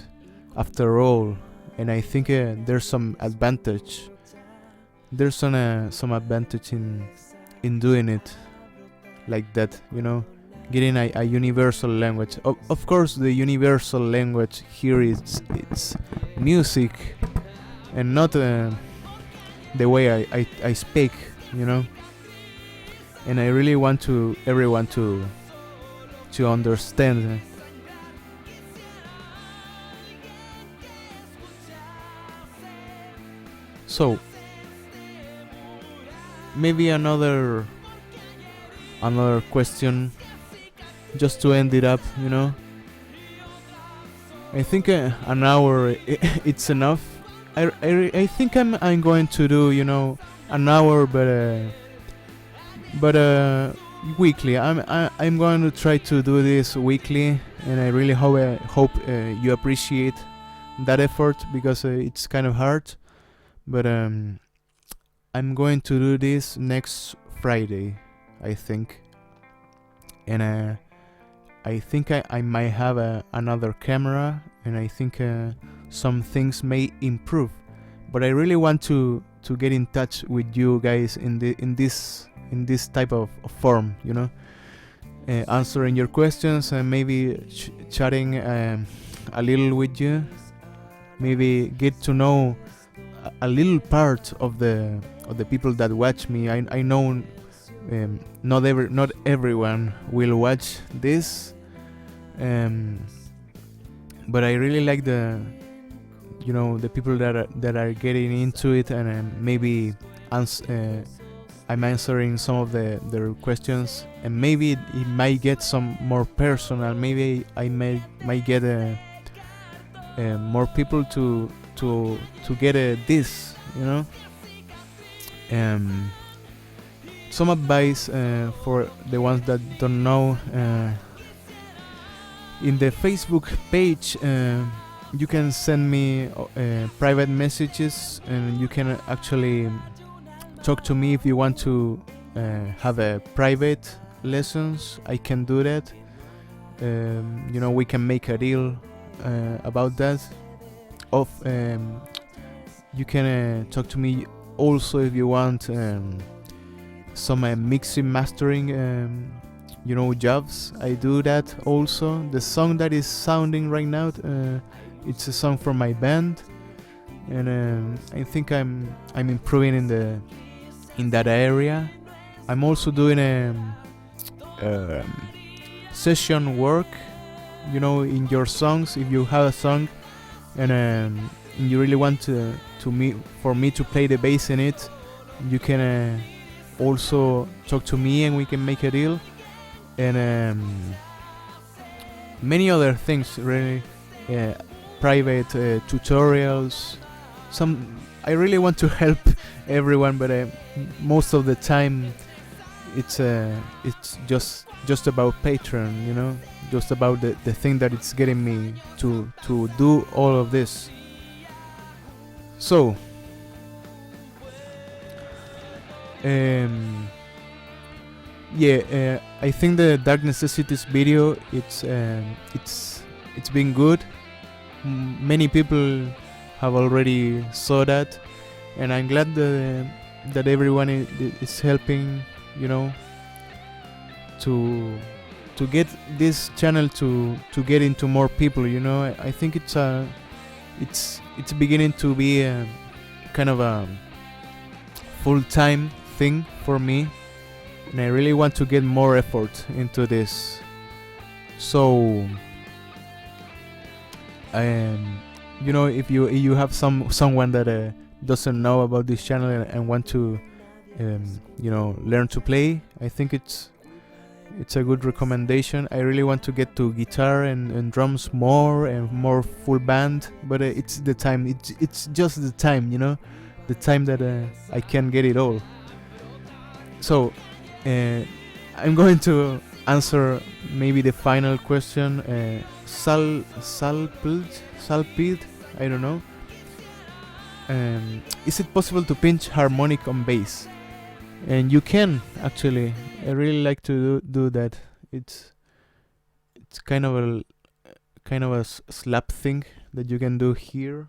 after all, and I think there's some advantage. There's some advantage in doing it like that, getting a universal language. Of course, the universal language here is it's music, and not the way I speak, And I really want everyone to understand. So maybe another question, just to end it up. I think an hour it's enough. I think I'm going to do an hour, but weekly. I'm going to try to do this weekly, and I really hope you appreciate that effort, because it's kind of hard. But I'm going to do this next Friday, I think, and I think I might have another camera, and I think some things may improve. But I really want to get in touch with you guys in this type of form, answering your questions, and maybe chatting a little with you. Maybe get to know a little part of the people that watch me. I know not everyone will watch this, but I really like the people that are getting into it, and maybe I'm answering some of their questions, and maybe it might get some more personal. Maybe I might get more people to get this, some advice for the ones that don't know. In the Facebook page, you can send me private messages, and you can actually talk to me if you want to have a private lessons. I can do that. We can make a deal about that. You can talk to me also if you want some mixing, mastering, jobs. I do that also. The song that is sounding right now, it's a song from my band, and I think I'm improving in that area. I'm also doing session work, in your songs. If you have a song and you really want for me to play the bass in it, you can also talk to me, and we can make a deal. And many other things, really. Private tutorials. I really want to help everyone, but most of the time it's just about Patreon, just about the thing that it's getting me to do all of this. So I think the Dark Necessities video, it's been good. Many people have already saw that, and I'm glad that everyone is helping, you know, to get this channel to get into more people. You know, I think it's beginning to be a kind of a full-time thing for me, and I really want to get more effort into this. So you know, if you have someone that doesn't know about this channel and want to you know, learn to play, I think it's a good recommendation. I really want to get to guitar and drums more and more full band, but it's the time. It's just the time, you know, the time that I can get it all. So I'm going to answer maybe the final question. Salpid, I don't know. Is it possible to pinch harmonic on bass? And you can, actually. I really like to do that. It's kind of a slap thing that you can do here.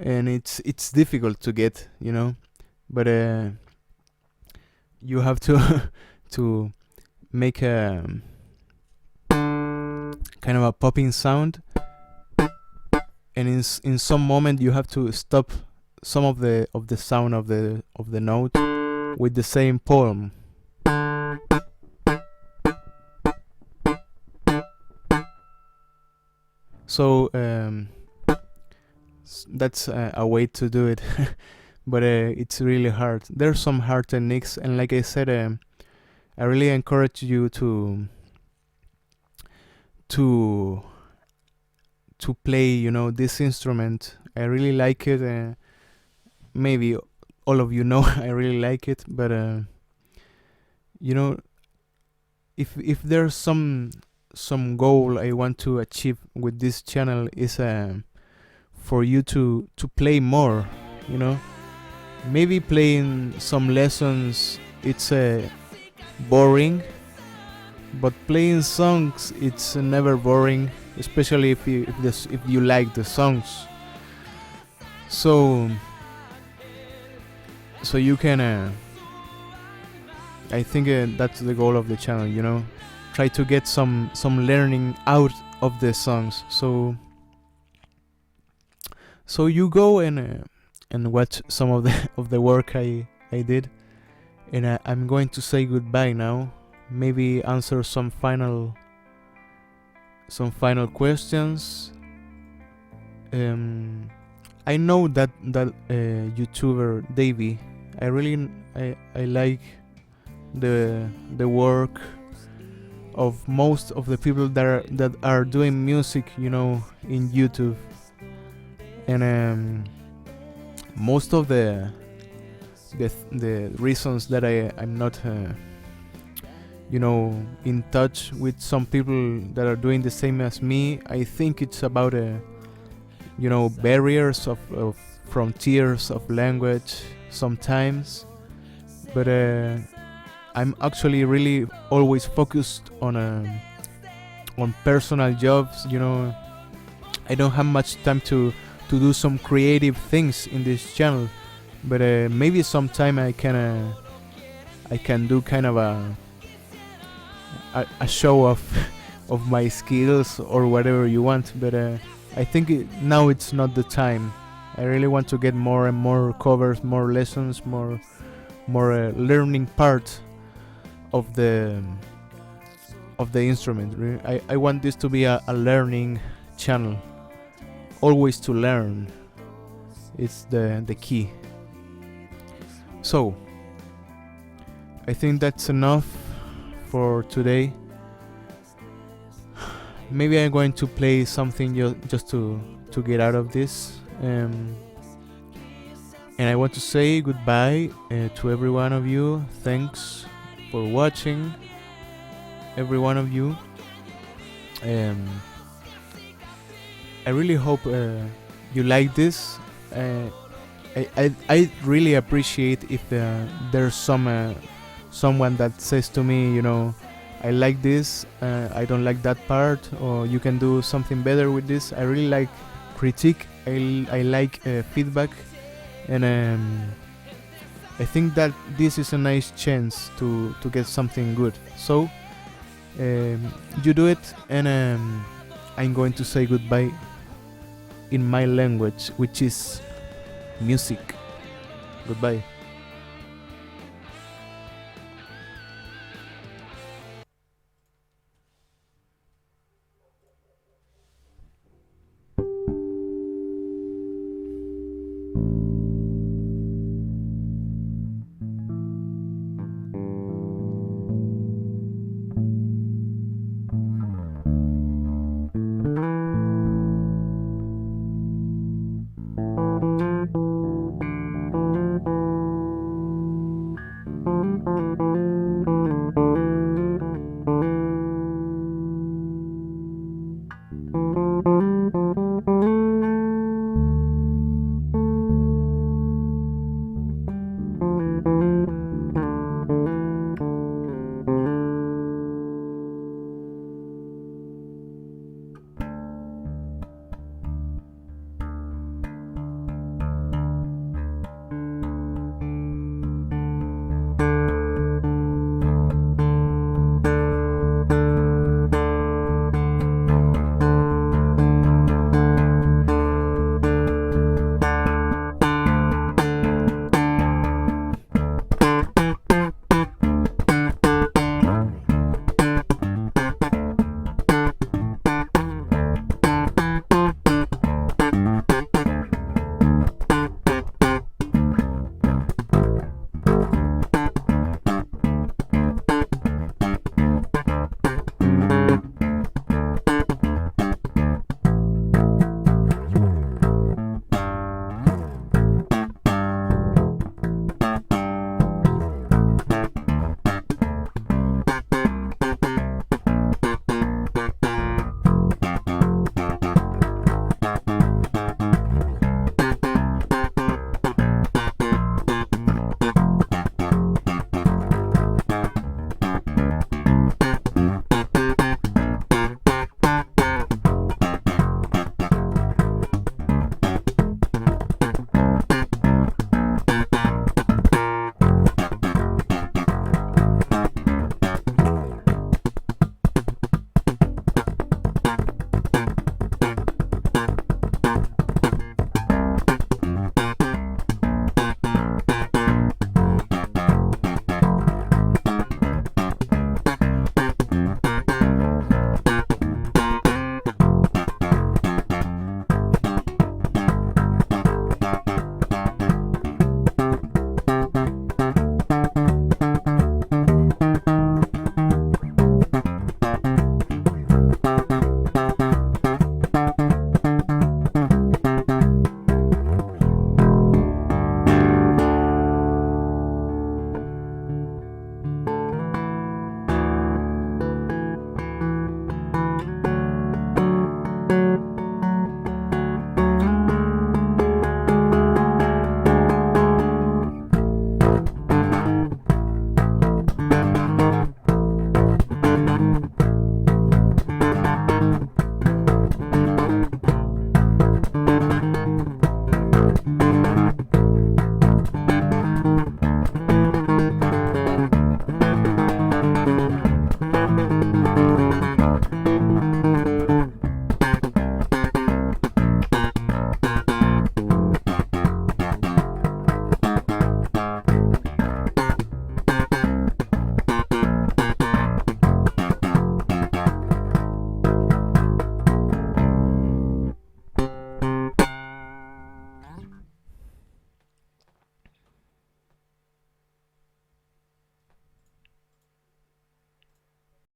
And it's difficult to get, you know, but you have to to make a kind of a popping sound, and in some moment you have to stop some of the sound of the note with the same palm. So that's a way to do it. But it's really hard. There's some hard techniques, and like I said, I really encourage you to play, you know, this instrument. I really like it. Maybe all of you know I really like it, but you know, if there's some goal I want to achieve with this channel is for you to play more, you know. Maybe playing some lessons it's boring, but playing songs it's never boring, especially if you like the songs. So you can I think that's the goal of the channel, you know. Try to get some learning out of the songs. So you go and watch some of the work I did, and I'm going to say goodbye now. Maybe answer some final questions. I know that YouTuber Davey. I like the work of most of the people that are doing music, you know, in YouTube, and most of the reasons that I'm not you know, in touch with some people that are doing the same as me, I think it's about you know, barriers of frontiers of language sometimes, but I'm actually really always focused on personal jobs, you know. I don't have much time to do some creative things in this channel, but maybe sometime I can do kind of a show of my skills or whatever you want, but I think now it's not the time. I really want to get more and more covers, more lessons, more learning part of the instrument. I want this to be a learning channel. Always to learn. It's the key. So I think that's enough for today. Maybe I'm going to play something just to get out of this. And I want to say goodbye to every one of you. Thanks for watching, every one of you. I really hope you like this. I really appreciate if there's someone that says to me, you know, I like this, I don't like that part, or you can do something better with this. I really like critique. I like feedback, and I think that this is a nice chance to get something good. So you do it, and I'm going to say goodbye in my language, which is music. Goodbye.